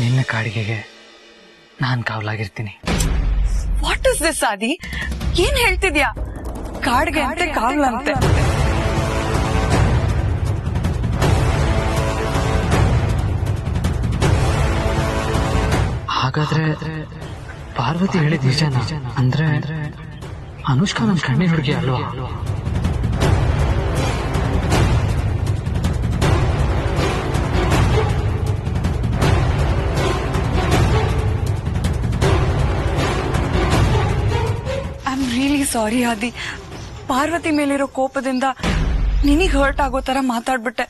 ನಿನ್ನ ಕಾಡಿಗೆಗೆ ನಾನ್ ಕಾವಲಾಗಿರ್ತೀನಿ. What is this ಆದಿ? ಏನ್ ಹೇಳ್ತಿದ್ಯಾ? ಕಾಡ್ಗೆ ಅಂತೆ ಕಾವಲಂತೆ. ಹಾಗಾದ್ರೆ ಪಾರ್ವತಿ ಹೇಳಿದ ನಿಜನಾ? ಅಂದ್ರೆ ಅನುಷ್ಕಾ ನನ್ನ ಕಣ್ಣಿನ ಹುಡುಗಿ ಅಲ್ವಾ? ಐ ಆಮ್ ರಿಯಲಿ ಸಾರಿ ಆದಿ. ಪಾರ್ವತಿ ಮೇಲಿರೋ ಕೋಪದಿಂದ ನಿನಗ್ ಹರ್ಟ್ ಆಗೋ ತರ ಮಾತಾಡ್ಬಿಟ್ಟೆ.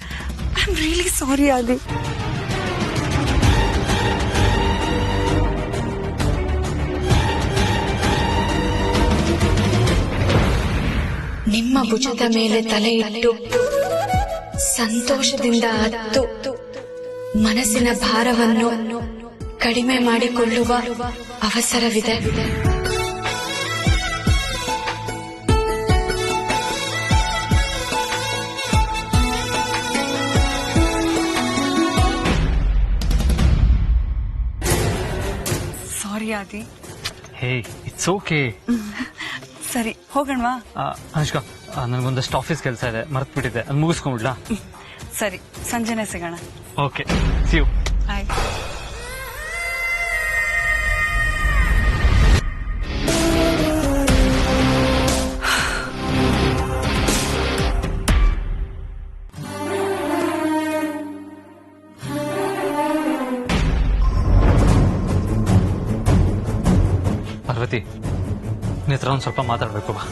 ಐ ಆಮ್ ರಿಯಲಿ ಸಾರಿ ಆದಿ. ನಿಮ್ಮ ಭುಜದ ಮೇಲೆ ತಲೆ ಇಟ್ಟು ಸಂತೋಷದಿಂದ ಅತ್ತು ಮನಸ್ಸಿನ ಭಾರವನ್ನು ಕಡಿಮೆ ಮಾಡಿಕೊಳ್ಳುವ ಅವಸರವಿದೆ. ಸಾರಿ ಆದಿ. ಹೇ, ಇಟ್ಸ್ ಓಕೆ. ಸರಿ, ಹೋಗಣ್ವಾ? ಅನುಷ್ಕಾ, ನನಗೊಂದಷ್ಟು ಆಫೀಸ್ ಕೆಲಸ ಇದೆ, ಮರ್ತ್ಬಿಟ್ಟಿದ್ದೆ, ಅದು ಮುಗಿಸ್ಕೊಂಡ್ಬಿಡ್ಲಾ? ಸರಿ, ಸಂಜೆನೆ ಸಿಗೋಣ. Okay, see you. ಆಯ್ತು. ಪಾರ್ವತಿ, ನಿನ್ನ ಹತ್ರ ಒಂದು ಸ್ವಲ್ಪ ಮಾತಾಡಬೇಕು ಬಾ.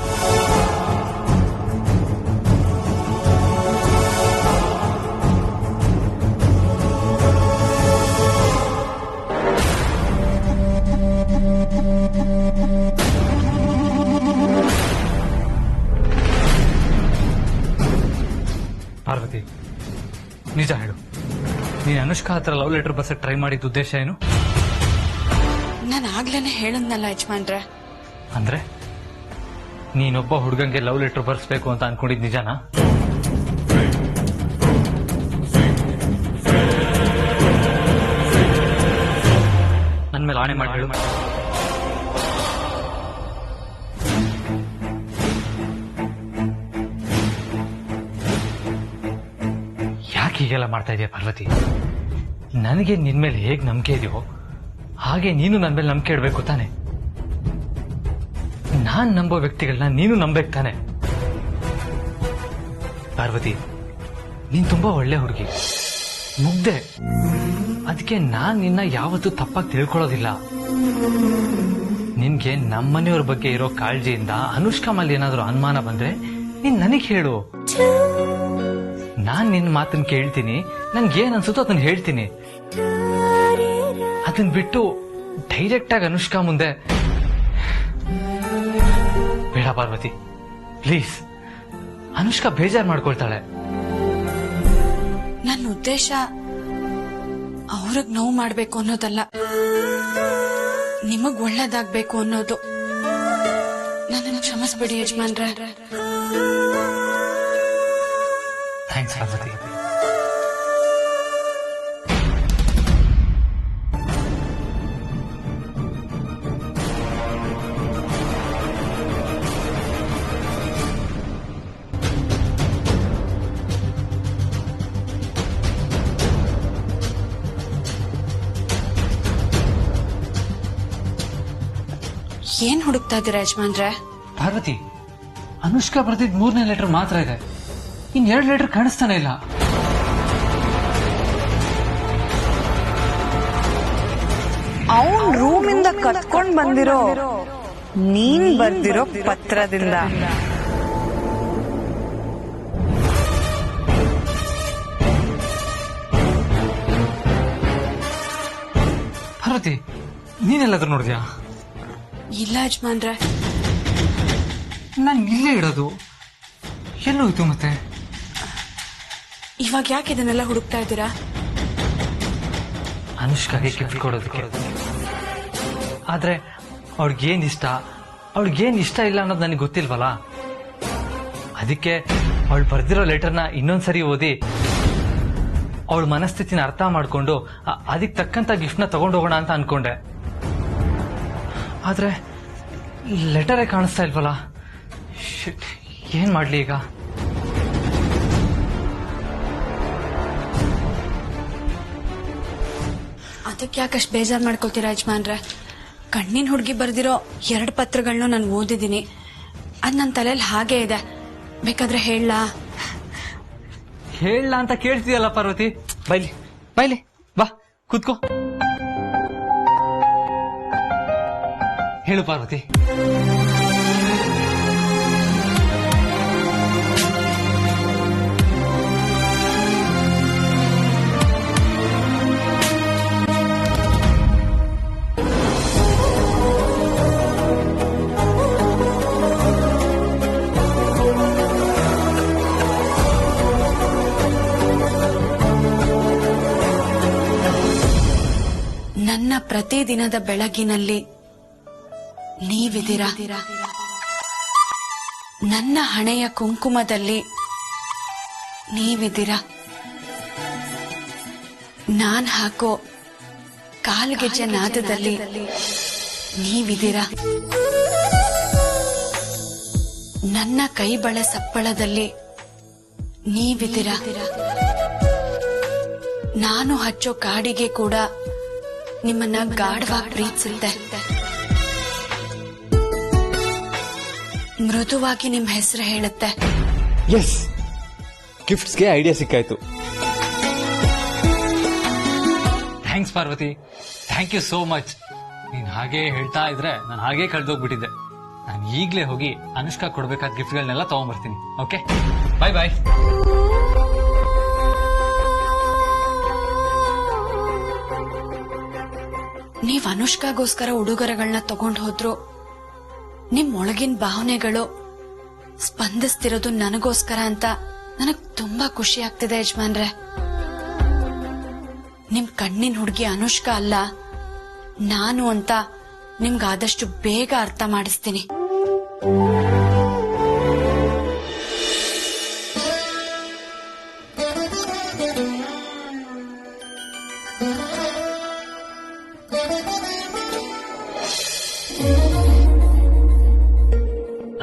ಪಾರ್ವತಿ, ನಿಜ ಹೇಳು, ನೀನು ಅನುಷ್ಕಾ ಹತ್ರ ಲವ್ ಲೆಟರ್ ಬರ್ಸಕ್ಕೆ ಟ್ರೈ ಮಾಡಿದ ಉದ್ದೇಶ ಏನು? ನಾನು ಆಗ್ಲೇನೆ ಹೇಳದ್ನಲ್ಲ ಯಜಮಾನ್ರೆ. ಅಂದ್ರೆ ನೀನೊಬ್ಬ ಹುಡುಗಂಗೆ ಲವ್ ಲೆಟರ್ ಬರ್ಸ್ಬೇಕು ಅಂತ ಅನ್ಕೊಂಡಿದ್ ನಿಜಾನಾ? ನನ್ ಮೇಲೆ ಆಣೆ ಮಾಡಿ ಹೇಳು. ಯಾಕೆ ಹೀಗೆಲ್ಲ ಮಾಡ್ತಾ ಇದೆಯಾ ಪಾರ್ವತಿ? ನನಗೆ ನಿನ್ ಮೇಲೆ ಹೇಗ್ ನಂಬಿಕೆ ಇದೆಯೋ ಹಾಗೆ ನೀನು ನನ್ನ ಮೇಲೆ ನಂಬಿಕೆ ಇಡಬೇಕು ತಾನೆ. ನಾನ್ ನಂಬೋ ವ್ಯಕ್ತಿಗಳನ್ನ ನೀನು ನಂಬೇಕು ತಾನೆ. ಪಾರ್ವತಿ, ನೀನ್ ತುಂಬಾ ಒಳ್ಳೆ ಹುಡುಗಿ, ಮುಗ್ದೆ. ಅದಕ್ಕೆ ನಾನ್ ನಿನ್ನ ಯಾವತ್ತೂ ತಪ್ಪಾಗಿ ತಿಳ್ಕೊಳ್ಳೋದಿಲ್ಲ. ನಿನ್ಗೆ ನಮ್ಮನೆಯವ್ರ ಬಗ್ಗೆ ಇರೋ ಕಾಳಜಿಯಿಂದ ಅನುಷ್ಕಾ ಮೇಲೆ ಏನಾದ್ರೂ ಅನುಮಾನ ಬಂದ್ರೆ ನೀನ್ ನನಗ್ ಹೇಳು. ನಾನ್ ನಿನ್ನ ಮಾತನ್ನ ಕೇಳ್ತೀನಿ, ನನ್ಗೇನ್ ಅನ್ಸುತ್ತೋ ಅದನ್ನ ಹೇಳ್ತೀನಿ. ಅದನ್ ಬಿಟ್ಟು ಡೈರೆಕ್ಟ್ ಆಗಿ ಅನುಷ್ಕಾ ಮುಂದೆ ಬೇಡ ಪಾರ್ವತಿ, ಪ್ಲೀಸ್. ಅನುಷ್ಕಾ ಬೇಜಾರ್ ಮಾಡ್ಕೊಳ್ತಾಳೆ. ನನ್ನ ಉದ್ದೇಶ ಅವ್ರಿಗೆ ನೋವು ಮಾಡ್ಬೇಕು ಅನ್ನೋದಲ್ಲ, ನಿಮಗ್ ಒಳ್ಳೇದಾಗ್ಬೇಕು ಅನ್ನೋದು. ನನ್ನನ್ನು ಕ್ಷಮಿಸ್ಬಿಡಿ ಯಜಮಾನ್ರೆ. ಥ್ಯಾಂಕ್ಸ್ ಪಾರ್ವತಿ. ಏನ್ ಹುಡುಕ್ತಾ ಇದ್ದೀರಾ ಯಜಮಾನ್ರೆ? ಪಾರ್ವತಿ, ಅನುಷ್ಕಾ ಬರ್ದಿದ್ 3ನೇ ಲೆಟರ್ ಮಾತ್ರ ಇದೆ, ಇನ್ 2 ಲೆಟರ್ ಕಾಣಿಸ್ತಾನೆ ಇಲ್ಲ. ಅವನ್ ರೂಮಿಂದ ಕತ್ಕೊಂಡ್ ಬಂದಿರೋ ನೀನ್ ಬರ್ದಿರೋ ಪತ್ರದಿಂದ. ಪಾರ್ವತಿ, ನೀನೆಲ್ಲಾದ್ರೂ ನೋಡಿದ್ಯಾ? ಇಲ್ಲ ಯಜಮಾನ್ರೆ. ನಾನು ಇಲ್ಲೇ ಇಡೋದು, ಎಲ್ಲೋಯ್ತು ಮತ್ತೆ? ಇವಾಗ ಯಾಕೆ ಇದನ್ನೆಲ್ಲ ಹುಡುಕ್ತಾ ಇದ್ದೀರಾ? ಅನುಷ್ಕಾಗೆ ಗಿಫ್ಟ್ ಕೊಡೋದಕ್ಕೆ. ಆದ್ರೆ ಅವಳಿಗೇನ್ ಇಷ್ಟ, ಅವಳಿಗೇನ್ ಇಷ್ಟ ಇಲ್ಲ ಅನ್ನೋದು ನನಗೆ ಗೊತ್ತಿಲ್ವಲ್ಲ. ಅದಕ್ಕೆ ಅವಳು ಬರ್ದಿರೋ ಲೆಟರ್ನ ಇನ್ನೊಂದ್ಸರಿ ಓದಿ ಅವಳ ಮನಸ್ಥಿತಿನ ಅರ್ಥ ಮಾಡ್ಕೊಂಡು ಅದಕ್ಕೆ ತಕ್ಕಂತ ಗಿಫ್ಟ್ನ ತಗೊಂಡೋಗೋಣ ಅಂತ ಅನ್ಕೊಂಡೆ. ಆದ್ರೆ ಲೆಟರೇ ಕಾಣಿಸ್ತಾ ಇಲ್ವಲ್ಲ. ಶಿಟ್, ಏನ್ ಮಾಡ್ಲಿ ಈಗ? ಅದಕ್ಕೆ ಯಾಕಷ್ಟು ಬೇಜಾರ್ ಮಾಡ್ಕೋತೀರಾ ಯಜಮಾನ್ರೆ? ಕಣ್ಣಿನ ಹುಡುಗಿ ಬರ್ದಿರೋ 2 ಪತ್ರಗಳನ್ನೂ ನಾನು ಓದಿದ್ದೀನಿ. ಅದ್ ನನ್ನ ತಲೆಯಲ್ಲಿ ಹಾಗೆ ಇದೆ. ಬೇಕಾದ್ರೆ ಹೇಳಲಾ? ಹೇಳ ಅಂತ ಕೇಳ್ತೀಯಲ್ಲ ಪಾರ್ವತಿ. ಬೈಲಿ ಬೈಲಿ, ಬಾ ಕೂತ್ಕೋ. ಹೇಳು ಪಾರ್ವತಿ. ನನ್ನ ಪ್ರತಿದಿನದ ಬೆಳಗಿನಲ್ಲಿ ನೀವಿದ್ದೀರಾ. ನನ್ನ ಹಣೆಯ ಕುಂಕುಮದಲ್ಲಿ ನೀವಿದ್ದೀರಾ. ನಾನ್ ಹಾಕೋ ಕಾಲ್ಗೆಜ್ಜೆ ನಾದದಲ್ಲಿ ನೀವಿದ್ದೀರಾ. ನನ್ನ ಕೈ ಬಳೆ ಸಪ್ಪಳದಲ್ಲಿ ನೀವಿದ್ದೀರಾ. ನಾನು ಹಚ್ಚೋ ಕಾಡಿಗೆ ಕೂಡ ನಿಮ್ಮನ್ನ ಗಾಢವಾಗಿ ಪ್ರೀತಿಸುತ್ತೆ. ಮೃದುವಾಗಿ ನಿಮ್ ಹೆಸರು ಹೇಳುತ್ತೆ. ಎಸ್, ಗಿಫ್ಟ್ಸ್ಗೆ ಐಡಿಯಾ ಸಿಕ್ಕಾಯ್ತು. Thanks Parvati, thank you so much. ನೀನ್ ಹಾಗೆ ಹೇಳ್ತಾ ಇದ್ರೆ ನಾನು ಹಾಗೆ ಕಳೆದೋಗ್ಬಿಟ್ಟಿದ್ದೆ. ನಾನು ಈಗ್ಲೇ ಹೋಗಿ ಅನುಷ್ಕಾ ಕೊಡ್ಬೇಕಾದ ಗಿಫ್ಟ್ಗಳನ್ನೆಲ್ಲ ತಗೊಂಡ್ಬರ್ತೀನಿ. ಓಕೆ, ಬಾಯ್ ಬಾಯ್. ನೀವ್ ಅನುಷ್ಕಾಗೋಸ್ಕರ ಉಡುಗೊರೆಗಳನ್ನ ತಗೊಂಡ್ ಹೋದ್ರು ನಿಮ್ ಒಳಗಿನ ಭಾವನೆಗಳು ಸ್ಪಂದಿಸ್ತಿರೋದು ನನಗೋಸ್ಕರ ಅಂತ ನನಗ್ ತುಂಬಾ ಖುಷಿ ಆಗ್ತಿದೆ ಯಜಮಾನ್ರೆ. ನಿಮ್ ಕಣ್ಣಿನ ಹುಡುಗಿ ಅನುಷ್ಕಾ ಅಲ್ಲ, ನಾನು ಅಂತ ನಿಮ್ಗಾದಷ್ಟು ಬೇಗ ಅರ್ಥ ಮಾಡಿಸ್ತೀನಿ.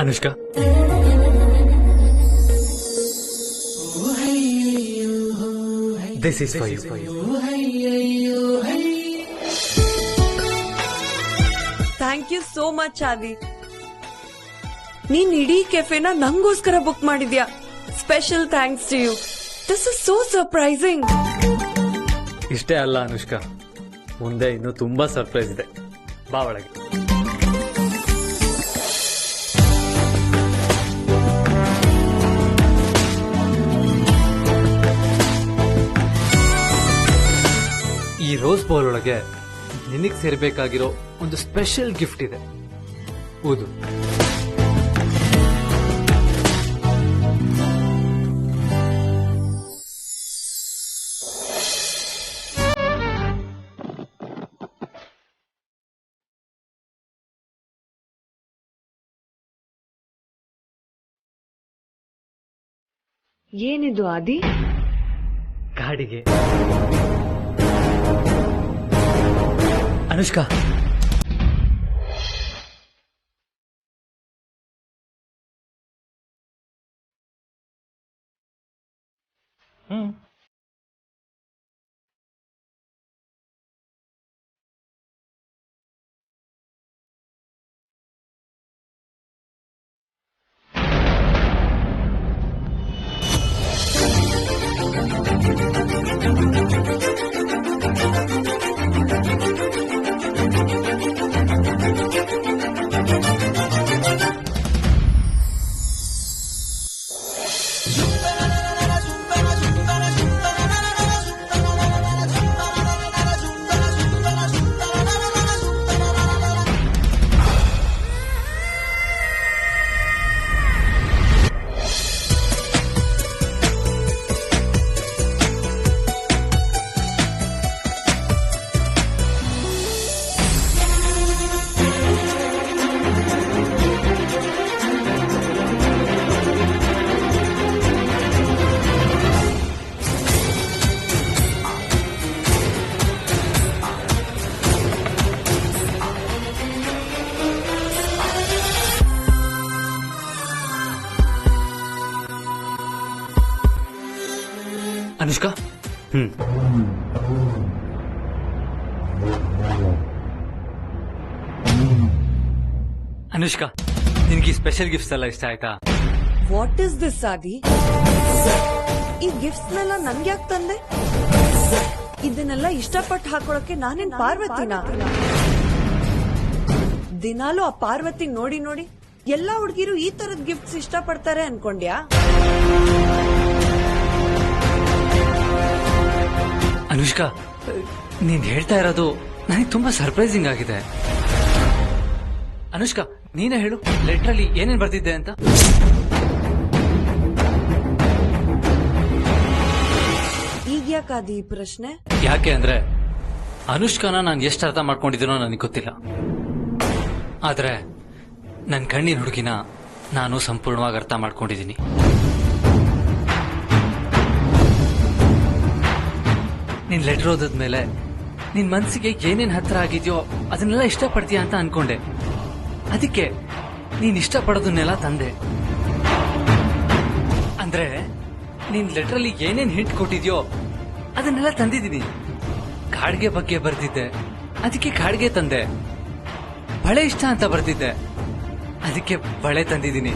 Anushka, this is for you. Thank you so much Adi. ನೀನ್ ಇಡೀ ಕೆಫೆನ ನಂಗೋಸ್ಕರ ಬುಕ್ ಮಾಡಿದ್ಯಾ. Special thanks to you. This is so surprising. ಇಷ್ಟೇ ಅಲ್ಲ ಅನುಷ್ಕಾ, ಮುಂದೆ ಇನ್ನೂ ತುಂಬಾ ಸರ್ಪ್ರೈಸ್ ಇದೆ. ಬಾ ಒಳಗೆ. ಈ ರೋಸ್ ಬೌಲ್ ಒಳಗೆ ನಿನಗೆ ಸೇರ್ಬೇಕಾಗಿರೋ ಒಂದು ಸ್ಪೆಷಲ್ ಗಿಫ್ಟ್ ಇದೆ. ಹೌದು, ಏನಿದು ಆದಿ? ಗಾಡಿಗೆ. ಅನುಷ್ಕಾ, ಅನುಷ್ಕಾ ಅನುಷ್ಕಾ, ನಿನ್ಗೆ ಈ ಸ್ಪೆಷಲ್ ಗಿಫ್ಟ್ಸ್ ಎಲ್ಲ ಇಷ್ಟ ಆಯ್ತಾ? ವಾಟ್ ಇಸ್ ದಿಸ್ ಆದಿ? ಈ ಗಿಫ್ಟ್ಸ್ನೆಲ್ಲ ನನ್ಗೆ ಯಾಕೆ ತಂದೆ? ಇದನ್ನೆಲ್ಲ ಇಷ್ಟಪಟ್ಟು ಹಾಕೊಳಕ್ಕೆ ನಾನೇನ್ ಪಾರ್ವತಿನ? ದಿನಾಲು ಆ ಪಾರ್ವತಿ ನೋಡಿ ನೋಡಿ ಎಲ್ಲಾ ಹುಡುಗಿರು ಈ ತರದ್ ಗಿಫ್ಟ್ಸ್ ಇಷ್ಟಪಡ್ತಾರೆ ಅನ್ಕೊಂಡ್ಯಾ? ಅನುಷ್ಕಾ, ನೀನ್ ಹೇಳ್ತಾ ಇರೋದು ನನಗೆ ತುಂಬಾ ಸರ್ಪ್ರೈಸಿಂಗ್ ಆಗಿದೆ. ಅನುಷ್ಕಾ, ನೀನೇ ಹೇಳು, ಲೆಟ್ರಲ್ಲಿ ಏನೇನ್ ಬರ್ತಿದ್ದೆ ಅಂತ. ಈಗ ಯಾಕಾದಿ ಈ ಪ್ರಶ್ನೆ? ಯಾಕೆ ಅಂದ್ರೆ ಅನುಷ್ಕಾನ ನಾನು ಎಷ್ಟು ಅರ್ಥ ಮಾಡ್ಕೊಂಡಿದ್ದೀನೋ ನನಗೆ ಗೊತ್ತಿಲ್ಲ. ಆದ್ರೆ ನನ್ನ ಕಣ್ಣಿನ ಹುಡುಗಿನ ನಾನು ಸಂಪೂರ್ಣವಾಗಿ ಅರ್ಥ ಮಾಡ್ಕೊಂಡಿದ್ದೀನಿ. ನಿನ್ ಲೆಟರ್ ಓದಿದ್ಮೇಲೆ ನಿನ್ ಮನ್ಸಿಗೆ ಏನೇನ್ ಹತ್ರ ಆಗಿದ್ಯೋ ಅದನ್ನೆಲ್ಲ ಇಷ್ಟಪಡ್ತೀಯ ಅಂತ ಅನ್ಕೊಂಡೆ. ಅದಕ್ಕೆ ನೀನ್ ಇಷ್ಟಪಡೋದನ್ನೆಲ್ಲ ತಂದೆ. ಅಂದ್ರೆ ನೀನ್ ಲೆಟರಲ್ಲಿ ಏನೇನ್ ಹಿಂಟ್ ಕೊಟ್ಟಿದ್ಯೋ ಅದನ್ನೆಲ್ಲ ತಂದಿದ್ದೀನಿ. ಕಾಡ್ಗೆ ಬಗ್ಗೆ ಬರ್ತಿದ್ದೆ, ಅದಕ್ಕೆ ಕಾಡ್ಗೆ ತಂದೆ. ಬಳೆ ಇಷ್ಟ ಅಂತ ಬರ್ತಿದ್ದೆ, ಅದಕ್ಕೆ ಬಳೆ ತಂದಿದ್ದೀನಿ.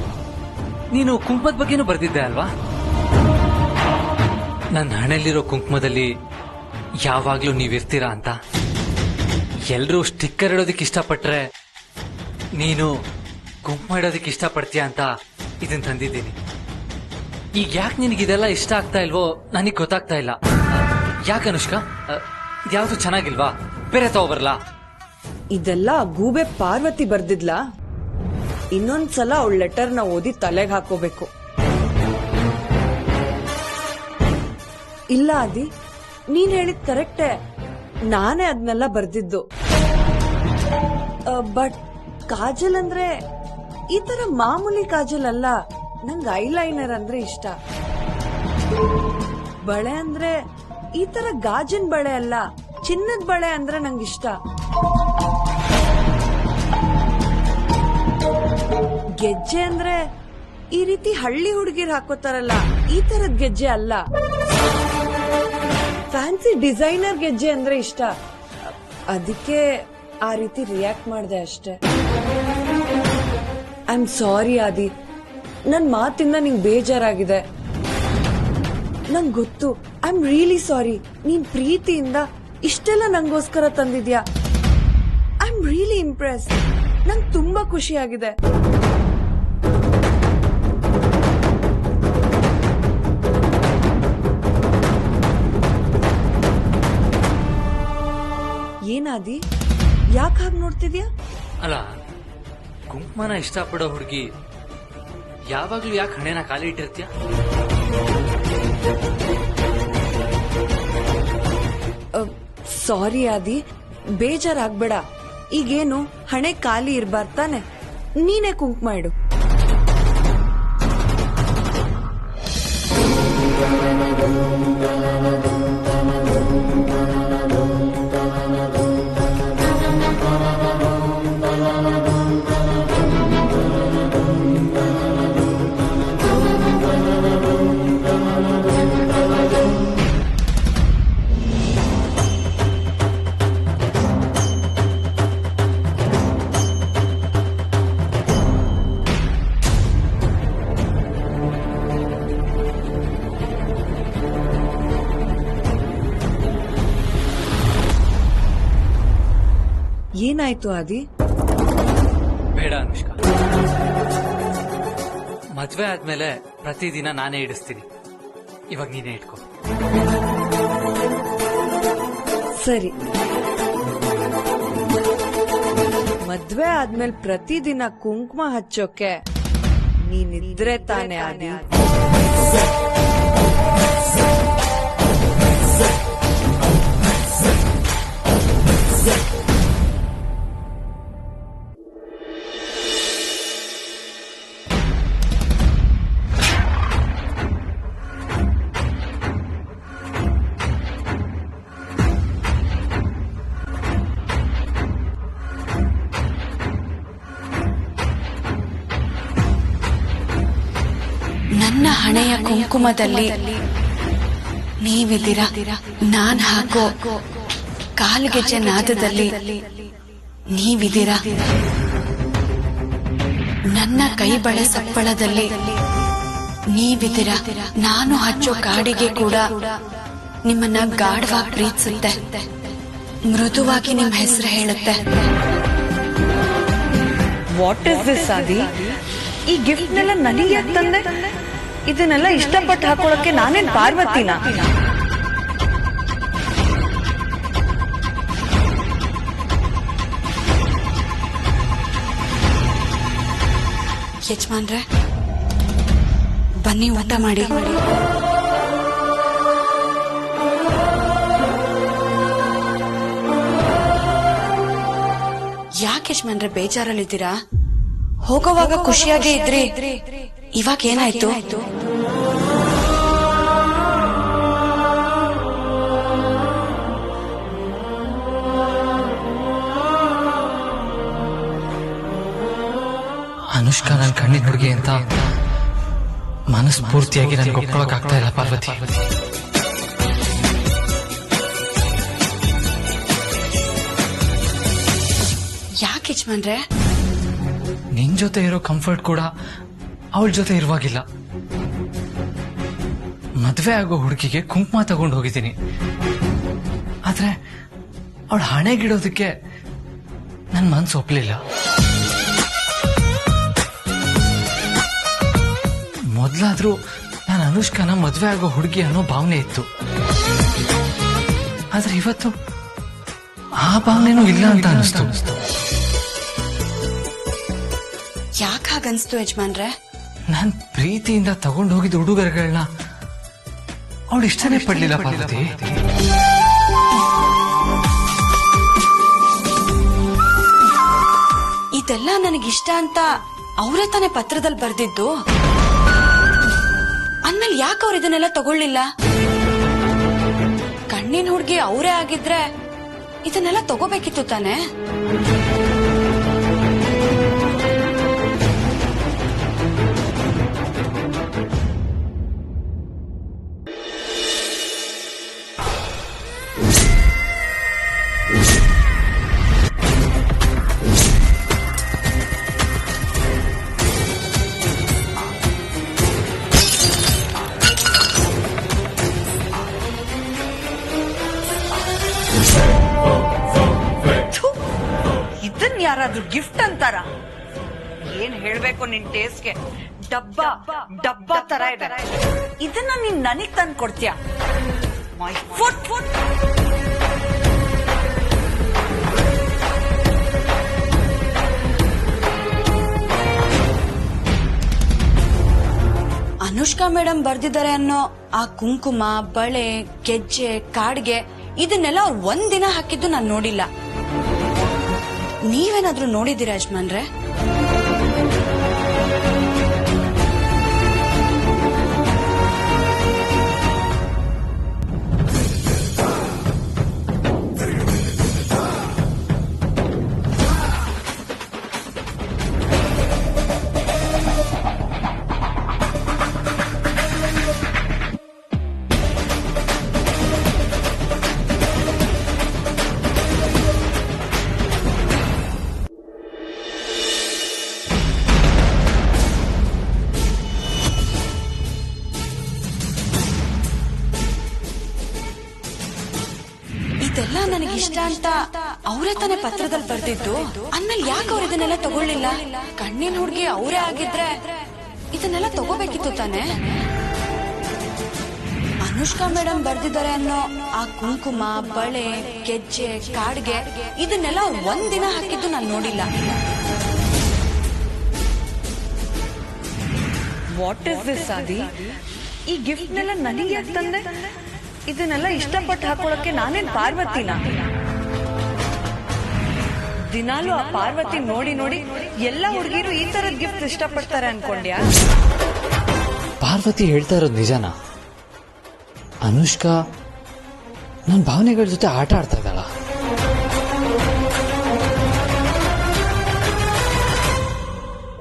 ನೀನು ಕುಂಕುಮದ ಬಗ್ಗೆನೂ ಬರ್ತಿದ್ದೆ ಅಲ್ವಾ? ನನ್ನ ಹಣೆಯಲ್ಲಿರೋ ಕುಂಕುಮದಲ್ಲಿ ಯಾವಾಗ್ಲೂ ನೀವಿರ್ತೀರಾ ಅಂತ. ಎಲ್ರೂ ಸ್ಟಿಕ್ಕರ್ ಇಡೋದಕ್ಕೆ ಇಷ್ಟಪಟ್ರೆ ನೀನು ಕುಂಕುಮ ಇಡೋದಕ್ಕೆ ಇಷ್ಟಪಡ್ತೀಯ ಅಂತ ಇದನ್ನ ತಂದಿದ್ದೀನಿ. ಈಗ ಯಾಕೆ ನಿನಗಿದೆಲ್ಲ ಇಷ್ಟ ಆಗ್ತಾ ಇಲ್ವೋ ನನಗೆ ಗೊತ್ತಾಗ್ತಾ ಇಲ್ಲ. ಯಾಕೆ ಅನುಷ್ಕಾ, ಯಾವ್ದು ಚೆನ್ನಾಗಿಲ್ವಾ? ಬೇರೆ ತಗೋಬರ್ಲಾ? ಇದೆಲ್ಲ ಗೂಬೆ ಪಾರ್ವತಿ ಬರ್ದಿದ್ಲಾ? ಇನ್ನೊಂದ್ಸಲ ಅವಳ ಲೆಟರ್ನ ಓದಿ ತಲೆಗೆ ಹಾಕೋಬೇಕು. ಇಲ್ಲ ಆದಿ, ನೀನ್ ಹೇಳಿದ್ ಕರೆಕ್ಟೇ, ನಾನೇ ಅದನ್ನೆಲ್ಲ ಬರ್ದಿದ್ದು. ಬಟ್ ಕಾಜಲ್ ಅಂದ್ರೆ ಈ ತರ ಮಾಮೂಲಿ ಕಾಜಲ್ ಅಲ್ಲ, ನಂಗೆ ಐಲೈನರ್ ಅಂದ್ರೆ ಇಷ್ಟ. ಬಳೆ ಅಂದ್ರೆ ಈ ತರ ಗಾಜಿನ ಬಳೆ ಅಲ್ಲ, ಚಿನ್ನದ ಬಳೆ ಅಂದ್ರೆ ನಂಗಿಷ್ಟ. ಗೆಜ್ಜೆ ಅಂದ್ರೆ ಈ ರೀತಿ ಹಳ್ಳಿ ಹುಡುಗಿರ್ ಹಾಕೋತಾರಲ್ಲ, ಈ ತರದ್ ಗೆಜ್ಜೆ ಅಲ್ಲ. ಫ್ಯಾನ್ಸಿ ಡಿಸೈನರ್ ಗೆಜ್ಜೆ ಅಂದ್ರೆ ಇಷ್ಟ. ಅದಕ್ಕೆ ಆ ರೀತಿ ರಿಯಾಕ್ಟ್ ಮಾಡಿದೆ ಅಷ್ಟೇ. ಐ ಆಮ್ ಸಾರಿ ಆದಿ, ನನ್ ಮಾತಿಂದ ನಿಂಗೆ ಬೇಜಾರಾಗಿದೆ. ನಂಗ್ ಗೊತ್ತು, ಐ ಆಮ್ ರಿಯಲಿ ಸಾರಿ. ನೀನ್ ಪ್ರೀತಿಯಿಂದ ಇಷ್ಟೆಲ್ಲ ನಂಗೋಸ್ಕರ ತಂದಿದ್ಯಾ. I am really impress. ನಂಗ್ ತುಂಬಾ ಖುಷಿಯಾಗಿದೆ. ಏನಾದಿ, ಯಾಕೆ ಹಾಗೆ ನೋಡ್ತಿದ್ಯಾ? ಅಲ್ಲ, ಕುಂಕುಮನ ಇಷ್ಟಪಡೋ ಹುಡುಗಿ ಯಾವಾಗ್ಲೂ ಯಾಕೆ ಹಣೆನ ಖಾಲಿ ಇಟ್ಟಿರ್ತೀಯ? ಸಾರಿ ಆದಿ, ಬೇಜಾರಾಗ್ಬೇಡ. ಈಗೇನು ಹಣೆ ಖಾಲಿ ಇರ್ಬಾರ್ದು ತಾನೆ? ನೀನೇ ಕುಂಕುಮ ಇಡು. ಏನಾಯ್ತು ಆದಿ? ಬೇಡ ಅನುಷ್ಕಾ, ಮದ್ವೆ ಆದ್ಮೇಲೆ ಪ್ರತಿದಿನ ನಾನೇ ಇಡಿಸ್ತೀನಿ. ಇವಾಗ ನೀನೇ ಇಟ್ಕೋ. ಸರಿ, ಮದ್ವೆ ಆದ್ಮೇಲೆ ಪ್ರತಿದಿನ ಕುಂಕುಮ ಹಚ್ಚೋಕೆ ನೀನಿದ್ರೆ ತಾನೇ ಆದಿ? ನನ್ನ ಹಣೆಯ ಕುಂಕುಮದಲ್ಲಿ ನೀವಿದ್ದೀರಾ ನಾನ್ ಹಾಕೋ ಕಾಲ್ಗೆಜ್ಜೆ ನಾದದಲ್ಲಿ ನೀವಿದ್ದೀರಾ ನನ್ನ ಕೈ ಬಳೆ ಸಪ್ಪಳದಲ್ಲಿ ನೀವಿದ್ದೀರಾ ನಾನು ಹಚ್ಚೋ ಕಾಡಿಗೆ ಕೂಡ ನಿಮ್ಮನ್ನ ಗಾಢವಾಗಿ ಪ್ರೀತಿಸುತ್ತೆ ಮೃದುವಾಗಿ ನಿಮ್ ಹೆಸರು ಹೇಳುತ್ತೆ ವಾಟ್ ಇಸ್ ದಿಸ್ ಆದಿ ಈ ಗಿಫ್ಟ್ನೆಲ್ಲ ನನಗೆ ಯಾಕೆ ತಂದೆ ಇದನ್ನೆಲ್ಲ ಇಷ್ಟಪಟ್ಟು ಹಾಕೊಳಕ್ಕೆ ನಾನೇನ್ ಪಾರ್ವತಿನ ಯಜಮಾನ್ರೆ ಬನ್ನಿ ಊಟ ಮಾಡಿ ಯಾಕೆ ಯಜಮಾನ್ರೆ ಬೇಜಾರಲ್ಲಿದ್ದೀರಾ ಹೋಗೋವಾಗ ಖುಷಿಯಾಗೇ ಇದ್ರಿ ಇವಾಗ ಏನಾಯ್ತು ಅನುಷ್ಕಾ ನನ್ನ ಕಣ್ಣಿನ ಹುಡುಗಿ ಅಂತ ಮನಸ್ಫೂರ್ತಿಯಾಗಿ ನನ್ಗೆ ಒಪ್ಕೊಳಕ್ ಆಗ್ತಾ ಇಲ್ಲ ಪಾರ್ವತಿ. ಯಾಕೆ ಯಜಮಾನ್ರೆ ನಿನ್ ಜೊತೆ ಇರೋ ಕಂಫರ್ಟ್ ಕೂಡ ಅವಳ ಜೊತೆ ಇರುವಾಗಿಲ್ಲ. ಮದ್ವೆ ಆಗೋ ಹುಡುಗಿಗೆ ಕುಂಕುಮ ತಗೊಂಡು ಹೋಗಿದ್ದೀನಿ, ಆದ್ರೆ ಅವಳ ಹಣೆಗಿಡೋದಕ್ಕೆ ನನ್ ಮನ್ಸು ಒಪ್ಲಿಲ್ಲ. ಮೊದ್ಲಾದ್ರೂ ನಾನು ಅನುಷ್ಕಾನ ಮದ್ವೆ ಆಗೋ ಹುಡುಗಿ ಅನ್ನೋ ಭಾವನೆ ಇತ್ತು, ಆದ್ರೆ ಇವತ್ತು ಆ ಭಾವನೆನೂ ಇಲ್ಲ ಅಂತ ಅನಿಸ್ತು. ಯಾಕೆ ಹಾಗನ್ಸ್ತು ಯಜಮಾನ್ರೆ? ನಾನ್ ಪ್ರೀತಿಯಿಂದ ತಗೊಂಡು ಹೋಗಿದ್ದ ಉಡುಗೊರೆಗಳನ್ನ ಅವಳು ಇಷ್ಟನೇ ಪಡ್ಲಿಲ್ಲ ಪಾರ್ವತಿ. ಇದೆಲ್ಲ ನನಗಿಷ್ಟ ಅಂತ ಅವರೇ ತಾನೇ ಪತ್ರದಲ್ಲಿ ಬರ್ದಿದ್ದು. ಅಂದ್ಮೇಲೆ ಯಾಕೆ ಅವ್ರು ಇದನ್ನೆಲ್ಲ ತಗೊಳ್ಳಿಲ್ಲ? ಕಣ್ಣಿನ ಹುಡುಗಿ ಅವರೇ ಆಗಿದ್ರೆ ಇದನ್ನೆಲ್ಲ ತಗೋಬೇಕಿತ್ತು ತಾನೆ. ಇದನ್ ಯಾರಾದ್ರೂ ಗಿಫ್ಟ್ ಅಂತಾರ? ಏನ್ ಹೇಳ್ಬೇಕು ನಿನ್ ಟೇಸ್ಟ್ಗೆ? ಡಬ್ಬ ತರ ಇದೆ. ಇದನ್ನ ನೀನ್ ನನಗ್ ತಂದು ಕೊಡ್ತೀಯ? My foot foot. Anushka madam ಬರ್ದಿದ್ದಾರೆ ಅನ್ನೋ ಆ ಕುಂಕುಮ, ಬಳೆ, ಗೆಜ್ಜೆ, ಕಾಡ್ಗೆ ಇದನ್ನೆಲ್ಲ ಅವ್ರು ಒಂದಿನ ಹಾಕಿದ್ದು ನಾನು ನೋಡಿಲ್ಲ. ನೀವೇನಾದ್ರೂ ನೋಡಿದ್ದೀರಾ ಯಜಮಾನ್ರೆ? ಇದೆಲ್ಲ ನನಗಿಷ್ಟ ಅಂತ ಅವರೇ ತಾನೇ ಪತ್ರದಲ್ಲಿ ಬರ್ದಿದ್ದು. ಅಂದ್ಮೇಲೆ ಯಾಕೆ ಅವ್ರು ಇದನ್ನೆಲ್ಲ ತಗೊಳ್ಳಿಲ್ಲ? ಕಣ್ಣಿನ ಹುಡುಗಿ ಅವರೇ ಆಗಿದ್ರೆ ಇದನ್ನೆಲ್ಲ ತಗೋಬೇಕಿತ್ತು ತಾನೆ. ಅನುಷ್ಕಾ ಮೇಡಮ್ ಬರ್ದಿದ್ದಾರೆ ಅನ್ನೋ ಆ ಕುಂಕುಮ, ಬಳೆ, ಗೆಜ್ಜೆ, ಕಾಡ್ಗೆ ಇದನ್ನೆಲ್ಲ ಅವ್ರು ಒಂದಿನ ಹಾಕಿದ್ದು ನಾನು ನೋಡಿಲ್ಲ. ವಾಟ್ ಇಸ್ ದಿಸ್ ಆದಿ? ಈ ಗಿಫ್ಟ್ನೆಲ್ಲ ನನಗೆ ಯಾಕೆ ತಂದೆ? ಇದನ್ನೆಲ್ಲ ಇಷ್ಟಪಟ್ಟು ಹಾಕೊಳಕ್ಕೆ ನಾನೇನ್ ಪಾರ್ವತಿನ? ದಿನಾಲು ಆ ಪಾರ್ವತಿ ನೋಡಿ ನೋಡಿ ಎಲ್ಲ ಹುಡುಗಿರು ಈ ತರದ ಗಿಫ್ಟ್ ಇಷ್ಟಪಡ್ತಾರೆ ಅನ್ಕೊಂಡ್ಯಾ? ಪಾರ್ವತಿ ಹೇಳ್ತಾ ಇರೋದು ನಿಜನಾ? ಅನುಷ್ಕಾ ನನ್ನ ಭಾವನೆಗಳ ಜೊತೆ ಆಟ ಆಡ್ತಾ ಇದ್ದಾಳ?